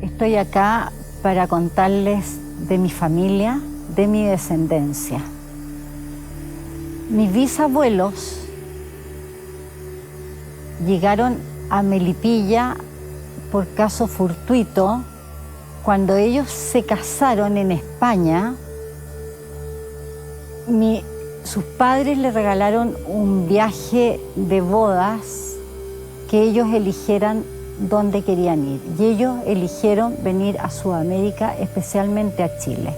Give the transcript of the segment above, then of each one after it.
Estoy acá para contarles de mi familia, de mi descendencia. Mis bisabuelos llegaron a Melipilla por caso fortuito. Cuando ellos se casaron en España, sus padres le regalaron un viaje de bodas que ellos eligieran dónde querían ir. Y ellos eligieron venir a Sudamérica, especialmente a Chile.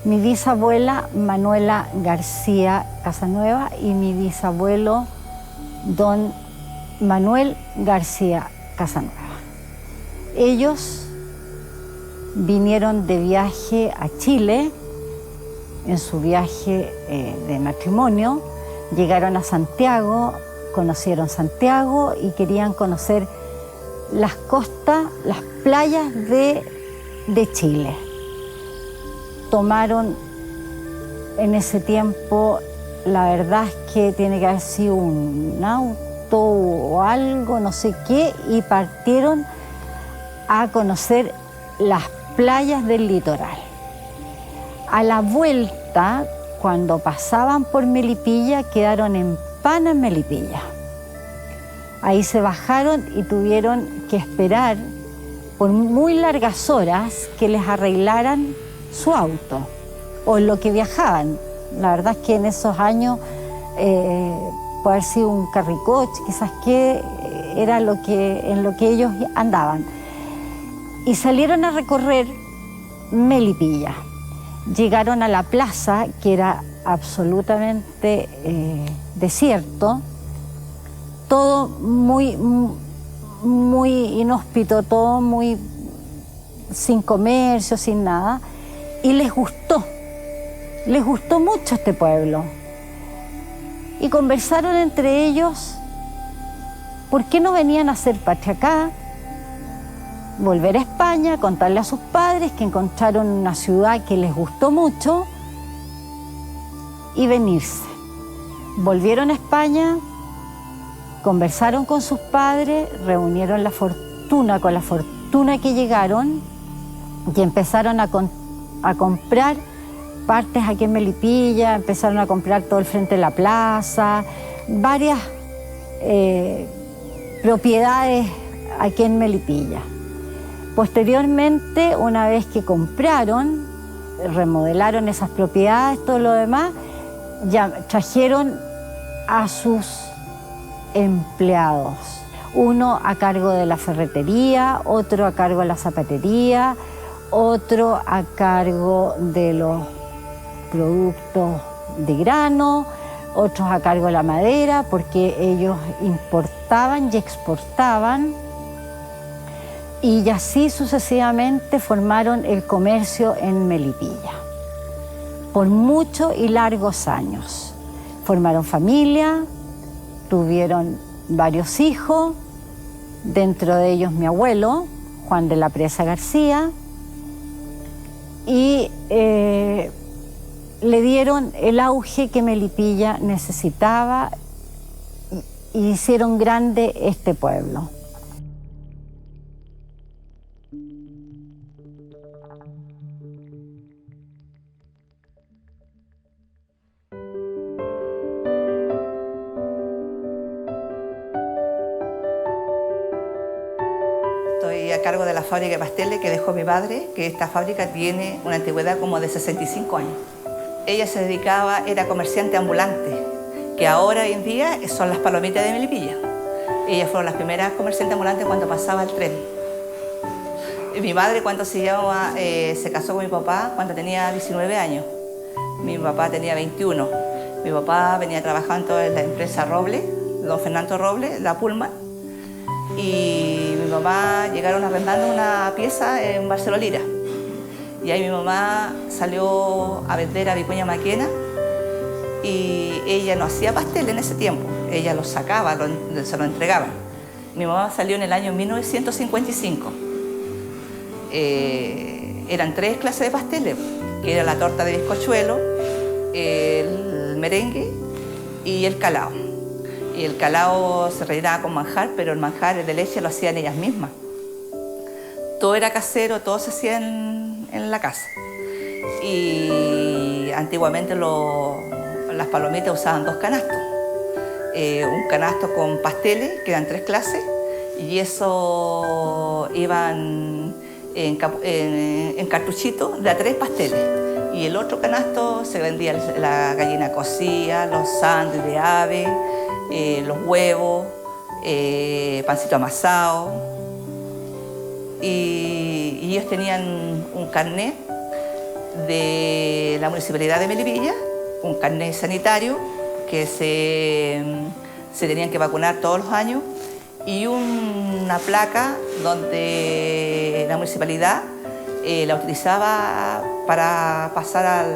Mi bisabuela Manuela García Casanueva y mi bisabuelo don Manuel García Casanueva. Ellos vinieron de viaje a Chile, en su viaje de matrimonio, llegaron a Santiago, conocieron Santiago y querían conocer las costas, las playas de Chile. Tomaron en ese tiempo, la verdad es que tiene que haber sido un auto o algo, no sé qué, y partieron a conocer las playas del litoral. A la vuelta, cuando pasaban por Melipilla, quedaron en Pana en Melipilla. Ahí se bajaron y tuvieron que esperar por muy largas horas que les arreglaran su auto o en lo que viajaban. La verdad es que en esos años puede haber sido un carricoche, quizás que era en lo que ellos andaban. Y salieron a recorrer Melipilla. Llegaron a la plaza, que era absolutamente desierto, todo muy inhóspito, todo muy sin comercio, sin nada, y les gustó mucho este pueblo. Y conversaron entre ellos, ¿por qué no venían a hacer patria acá? Volver a España, contarle a sus padres que encontraron una ciudad que les gustó mucho y venirse. Volvieron a España, conversaron con sus padres, reunieron la fortuna con la fortuna que llegaron y empezaron a comprar partes aquí en Melipilla, empezaron a comprar todo el frente de la plaza, varias propiedades aquí en Melipilla. Posteriormente, una vez que compraron, remodelaron esas propiedades, todo lo demás, ya trajeron a sus empleados. Uno a cargo de la ferretería, otro a cargo de la zapatería, otro a cargo de los productos de grano, otros a cargo de la madera, porque ellos importaban y exportaban. Y así sucesivamente formaron el comercio en Melipilla. Por muchos y largos años. Formaron familia, tuvieron varios hijos, dentro de ellos mi abuelo, Juan de la Presa García, y le dieron el auge que Melipilla necesitaba y hicieron grande este pueblo. Estoy a cargo de la fábrica de pasteles que dejó mi padre, que esta fábrica tiene una antigüedad como de 65 años. Ella se dedicaba, era comerciante ambulante, que ahora en día son las palomitas de Melipilla. Ellas fueron las primeras comerciantes ambulantes cuando pasaba el tren. Y mi madre, cuando se casó con mi papá, cuando tenía 19 años. Mi papá tenía 21. Mi papá venía trabajando en la empresa Roble, don Fernando Roble, la Pullman. Y mi mamá llegaron arrendando una pieza en Barceló Lira. Y ahí mi mamá salió a vender a Vicuña Maquena y ella no hacía pastel en ese tiempo, ella los sacaba, se lo entregaba. Mi mamá salió en el año 1955. Eran 3 clases de pasteles, que era la torta de bizcochuelo, el merengue y el calao. Y el calao se rellenaba con manjar, pero el manjar de leche lo hacían ellas mismas. Todo era casero, todo se hacía en la casa. Y antiguamente las palomitas usaban 2 canastos. Un canasto con pasteles, que eran 3 clases, y eso iban en cartuchito de a 3 pasteles. Y el otro canasto se vendía la gallina cocida, los sándwiches de ave, los huevos, pancito amasado. Y ellos tenían un carnet de la Municipalidad de Melipilla, un carnet sanitario que se tenían que vacunar todos los años, y una placa donde la municipalidad la utilizaba para pasar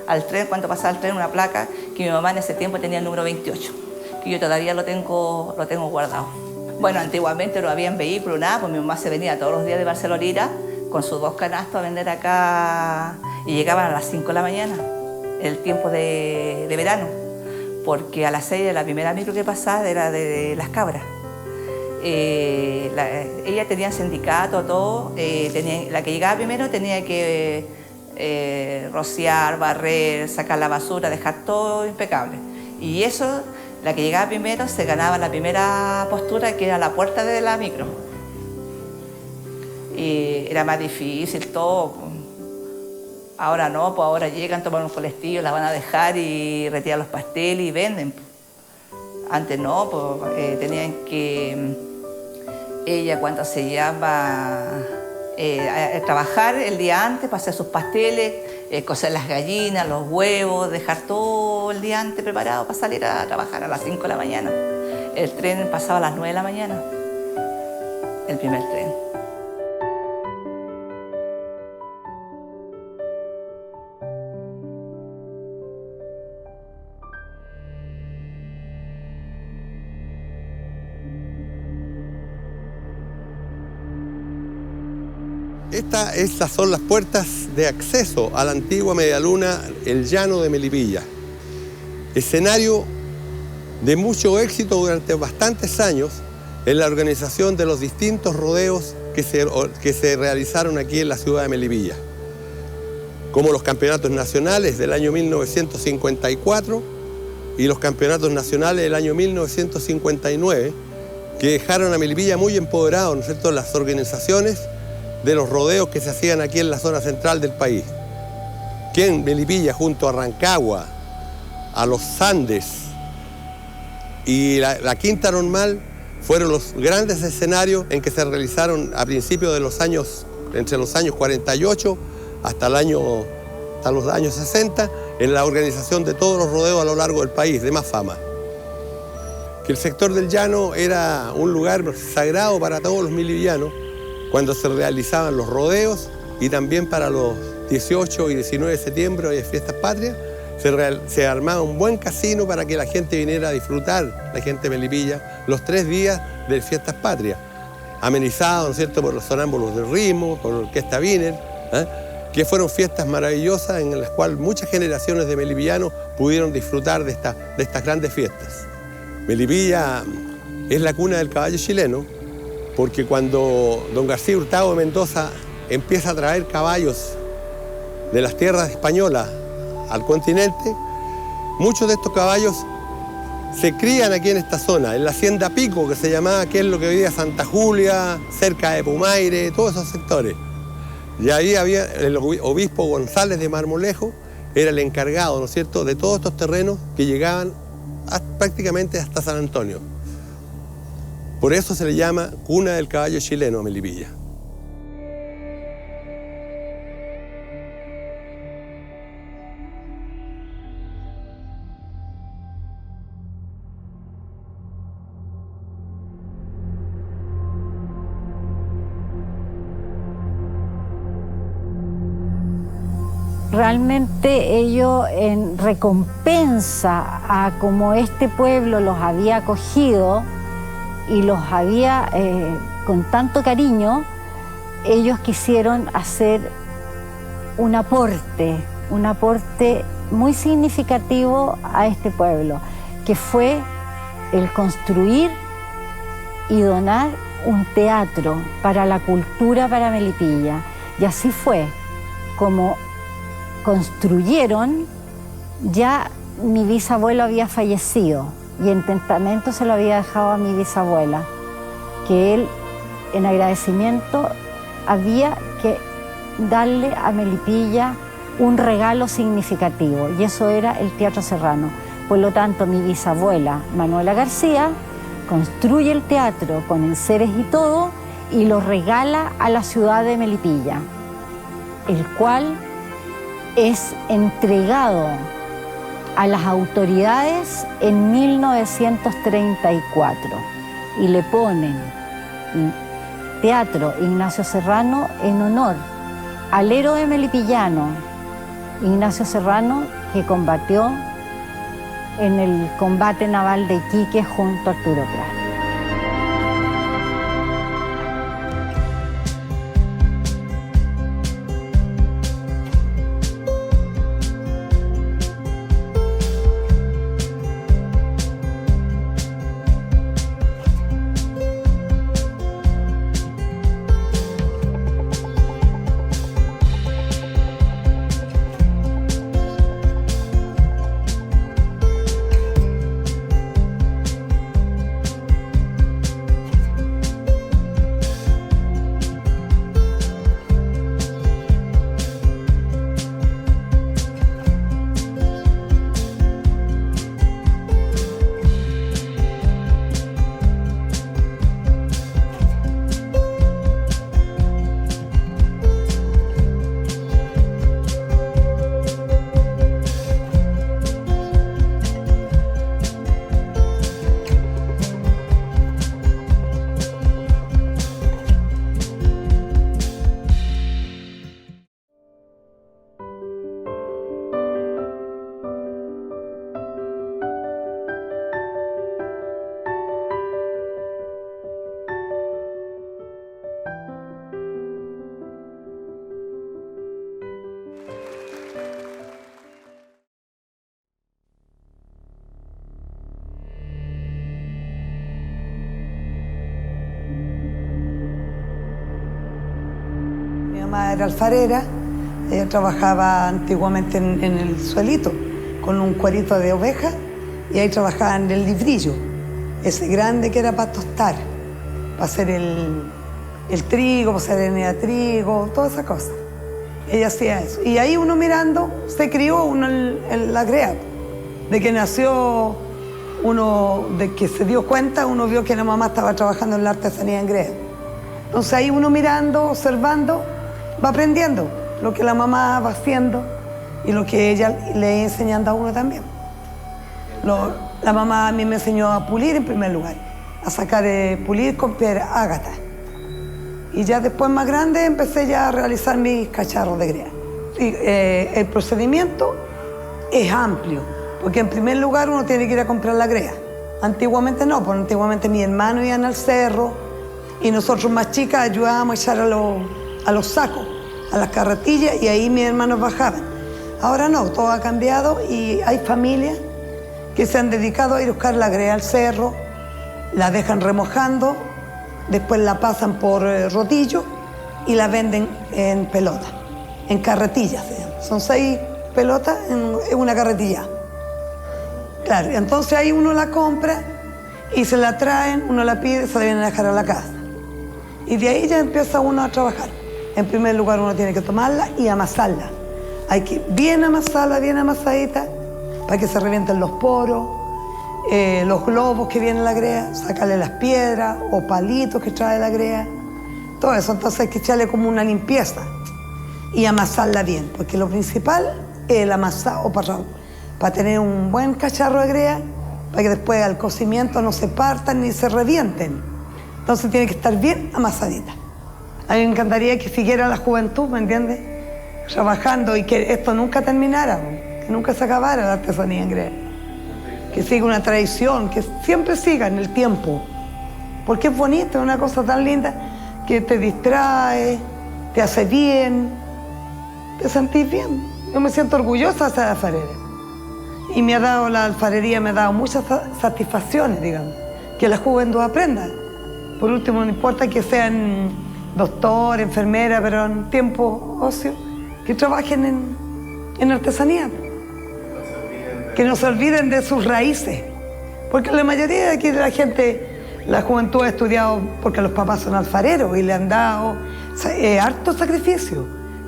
al tren, cuando pasaba el tren, una placa que mi mamá en ese tiempo tenía el número 28, que yo todavía lo tengo guardado. Bueno, antiguamente no habían vehículos, nada, pues mi mamá se venía todos los días de Barceloneta con sus 2 canastos a vender acá y llegaban a las 5 de la mañana, el tiempo de verano, porque a las 6 de la primera micro que pasaba era de Las Cabras. Ella tenía sindicato, todo, la que llegaba primero tenía que rociar, barrer, sacar la basura, dejar todo impecable. Y eso, la que llegaba primero se ganaba la primera postura, que era la puerta de la micro. Y era más difícil todo. Ahora no, pues ahora llegan, toman un colectivo, las van a dejar y retiran los pasteles y venden. Antes no, pues tenían que, ella cuando se llama, trabajar el día antes para hacer sus pasteles, cocer las gallinas, los huevos, dejar todo el día antes preparado para salir a trabajar a las 5 de la mañana. El tren pasaba a las 9 de la mañana, el primer tren. Estas son las puertas de acceso a la antigua medialuna El Llano de Melipilla. Escenario de mucho éxito durante bastantes años en la organización de los distintos rodeos que se realizaron aquí en la ciudad de Melipilla, como los campeonatos nacionales del año 1954 y los campeonatos nacionales del año 1959, que dejaron a Melipilla muy empoderado, ¿no es cierto?, las organizaciones de los rodeos que se hacían aquí en la zona central del país. Que en Melipilla, junto a Rancagua, a los Andes y la Quinta Normal, fueron los grandes escenarios en que se realizaron a principios de los años, entre los años 48 hasta los años 60, en la organización de todos los rodeos a lo largo del país, de más fama. Que el sector del llano era un lugar sagrado para todos los melipillanos, cuando se realizaban los rodeos, y también para los 18 y 19 de septiembre de Fiestas Patrias, se armaba un buen casino para que la gente viniera a disfrutar, la gente de Melipilla, los 3 días de Fiestas Patrias, amenizado, ¿no es cierto?, por los sonámbulos del ritmo, por la Orquesta Wiener, que fueron fiestas maravillosas en las cuales muchas generaciones de melipillanos pudieron disfrutar de estas grandes fiestas. Melipilla es la cuna del caballo chileno, porque cuando don García Hurtado de Mendoza empieza a traer caballos de las tierras españolas al continente, muchos de estos caballos se crían aquí en esta zona, en la Hacienda Pico, que se llamaba, que es lo que hoy día es Santa Julia, cerca de Pumaire, todos esos sectores. Y ahí había el obispo González de Marmolejo, era el encargado, ¿no es cierto?, de todos estos terrenos que llegaban prácticamente hasta San Antonio. Por eso se le llama cuna del caballo chileno a Melipilla. Realmente ellos, en recompensa a como este pueblo los había acogido y los había con tanto cariño, ellos quisieron hacer un aporte un aporte muy significativo a este pueblo, que fue el construir y donar un teatro para la cultura para Melipilla. Y así fue como construyeron. Ya mi bisabuelo había fallecido y en testamento se lo había dejado a mi bisabuela, que él, en agradecimiento, había que darle a Melipilla un regalo significativo, y eso era el Teatro Serrano. Por lo tanto, mi bisabuela, Manuela García, construye el teatro con enseres y todo y lo regala a la ciudad de Melipilla, el cual es entregado a las autoridades en 1934 y le ponen Teatro Ignacio Serrano en honor al héroe melipillano Ignacio Serrano, que combatió en el combate naval de Iquique junto a Arturo Prat. Mi mamá era alfarera, ella trabajaba antiguamente en el suelito, con un cuerito de oveja, y ahí trabajaba en el librillo, ese grande que era para tostar, para hacer el trigo, para hacer harina de trigo, todas esas cosas. Ella hacía eso. Y ahí uno mirando, se crió uno en la Grea. De que nació uno, de que se dio cuenta, uno vio que la mamá estaba trabajando en la artesanía en Grea. Entonces ahí uno mirando, observando, va aprendiendo lo que la mamá va haciendo y lo que ella le va enseñando a uno también. La mamá a mí me enseñó a pulir en primer lugar, a sacar pulir con piedra ágata. Y ya después, más grande, empecé ya a realizar mis cacharros de Grea. Y, el procedimiento es amplio, porque en primer lugar uno tiene que ir a comprar la Grea. Antiguamente no, porque antiguamente mis hermanos iban al cerro y nosotros más chicas ayudábamos a echar a los sacos, a las carretillas, y ahí mis hermanos bajaban. Ahora no, todo ha cambiado y hay familias que se han dedicado a ir a buscar la Grea al cerro, la dejan remojando, después la pasan por rodillo y la venden en pelota, en carretillas. Son 6 pelotas en una carretilla. Claro, entonces ahí uno la compra y se la traen, uno la pide, se la vienen a dejar a la casa. Y de ahí ya empieza uno a trabajar. En primer lugar uno tiene que tomarla y amasarla. Hay que bien amasarla, bien amasadita, para que se revienten los poros, los globos que viene la Grea, sacarle las piedras o palitos que trae la Grea, todo eso. Entonces hay que echarle como una limpieza y amasarla bien, porque lo principal es el amasado para tener un buen cacharro de Grea, para que después al cocimiento no se partan ni se revienten. Entonces tiene que estar bien amasadita. A mí me encantaría que siguiera la juventud, ¿me entiendes? Trabajando y que esto nunca terminara, que nunca se acabara la artesanía en Grea. Que siga una tradición, que siempre siga en el tiempo. Porque es bonito, es una cosa tan linda que te distrae, te hace bien, te sentís bien. Yo me siento orgullosa de ser alfarera. Y me ha dado, la alfarería me ha dado muchas satisfacciones, digamos, que la juventud aprenda. Por último, no importa que sean doctor, enfermera, pero en tiempo ocio, que trabajen en artesanía. Que no se olviden de sus raíces. Porque la mayoría de aquí de la gente, la juventud ha estudiado porque los papás son alfareros y le han dado harto sacrificio,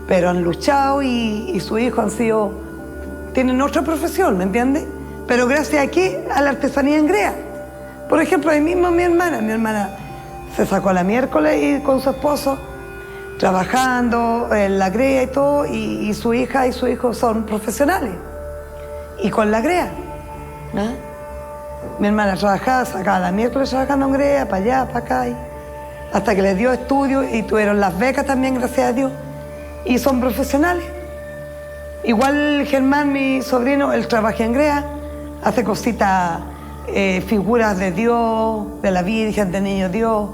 pero han luchado y sus hijos tienen otra profesión, ¿me entiendes? Pero gracias aquí a la artesanía en Grea. Por ejemplo, ahí mismo mi hermana se sacó la miércoles y con su esposo, trabajando en la Grea y todo, y su hija y su hijo son profesionales. Y con la Grea, ¿no? Mi hermana trabajaba, sacaba la miércoles trabajando en Grea, para allá, para acá, hasta que les dio estudios y tuvieron las becas también, gracias a Dios, y son profesionales. Igual Germán, mi sobrino, él trabaja en Grea, hace cositas, figuras de Dios, de la Virgen, de Niño Dios,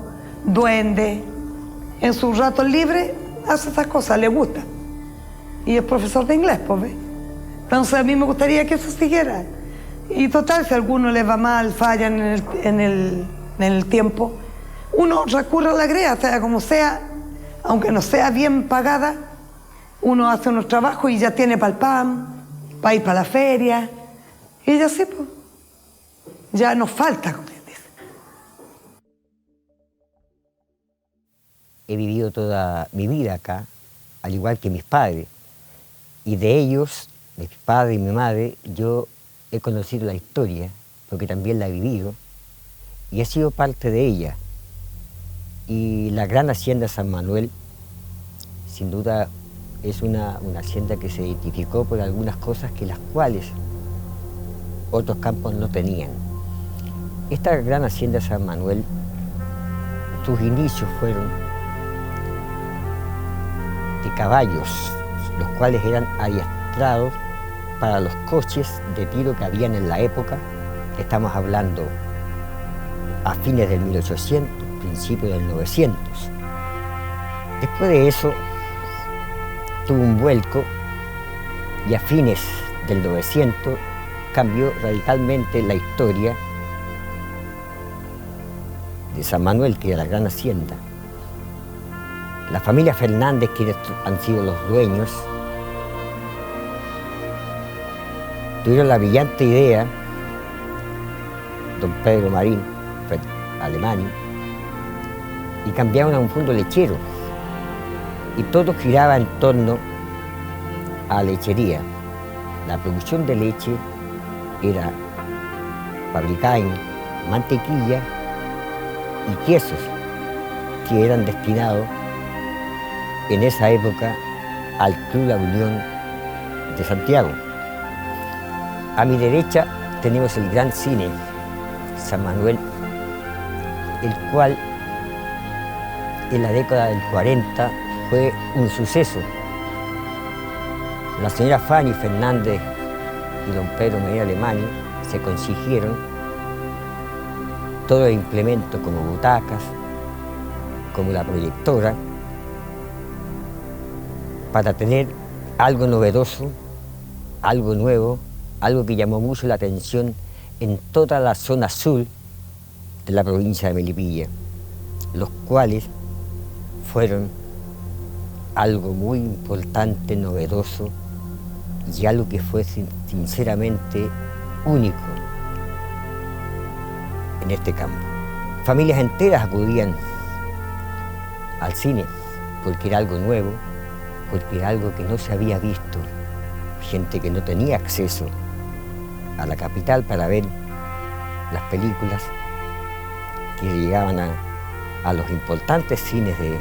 duendes. En sus ratos libres hace esas cosas, le gusta. Y es profesor de inglés, pues, ¿ves? Entonces a mí me gustaría que eso siguiera. Y total, si a alguno les va mal, fallan en el tiempo, uno recurre a la Grea, sea como sea, aunque no sea bien pagada, uno hace unos trabajos y ya tiene para el pan, para ir para la feria, y ya sí, pues, ya nos falta, como quien dice. He vivido toda mi vida acá, al igual que mis padres, y de ellos, de mi padre y mi madre, yo he conocido la historia, porque también la he vivido, y he sido parte de ella. Y la gran hacienda San Manuel, sin duda, es una hacienda que se identificó por algunas cosas que las cuales otros campos no tenían. Esta gran hacienda San Manuel, sus inicios fueron de caballos, los cuales eran adiestrados para los coches de tiro que habían en la época. Estamos hablando a fines del 1800, principios del 900. Después de eso, tuvo un vuelco y a fines del 900 cambió radicalmente la historia de San Manuel, que era la gran hacienda. La familia Fernández, quienes han sido los dueños, tuvieron la brillante idea, don Pedro Marín, Alemani, y cambiaron a un fondo lechero. Y todo giraba en torno a la lechería. La producción de leche era fabricada en mantequilla y quesos que eran destinados en esa época al Club La Unión de Santiago. A mi derecha tenemos el gran cine San Manuel, el cual en la década del 40 fue un suceso. La señora Fanny Fernández y don Pedro María Alemani se consiguieron todo el implemento como butacas, como la proyectora, para tener algo novedoso, algo nuevo, algo que llamó mucho la atención en toda la zona sur de la provincia de Melipilla, los cuales fueron algo muy importante, novedoso, y algo que fue sinceramente único en este campo. Familias enteras acudían al cine porque era algo nuevo, porque era algo que no se había visto. Gente que no tenía acceso a la capital para ver las películas que llegaban a los importantes cines de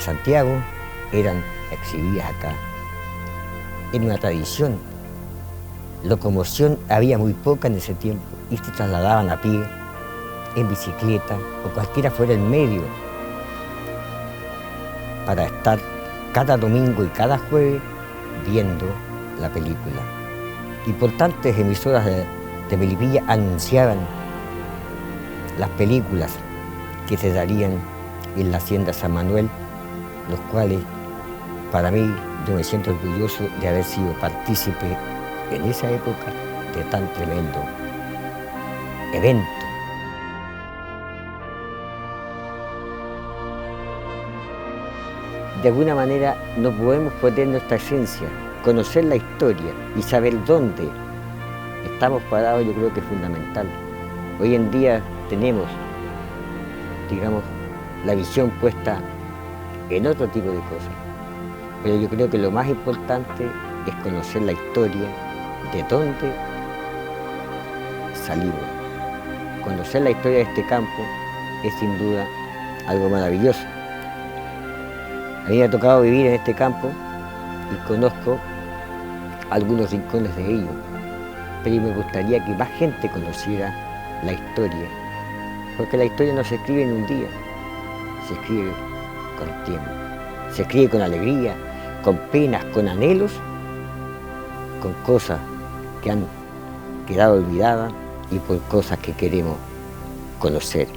Santiago, eran exhibidas acá. Era una tradición. Locomoción había muy poca en ese tiempo y se trasladaban a pie, en bicicleta o cualquiera fuera el medio para estar cada domingo y cada jueves viendo la película. Importantes emisoras de Melipilla anunciaban las películas que se darían en la hacienda San Manuel, los cuales para mí Yo me siento orgulloso de haber sido partícipe en esa época de tan tremendo evento. De alguna manera no podemos perder nuestra esencia, conocer la historia y saber dónde estamos parados, yo creo que es fundamental. Hoy en día tenemos, digamos, la visión puesta en otro tipo de cosas, pero yo creo que lo más importante es conocer la historia, de dónde salimos. Conocer la historia de este campo es sin duda algo maravilloso. A mí me ha tocado vivir en este campo y conozco algunos rincones de ello, pero me gustaría que más gente conociera la historia, porque la historia no se escribe en un día, se escribe con tiempo, se escribe con alegría, con penas, con anhelos, con cosas que han quedado olvidadas y por cosas que queremos conocer.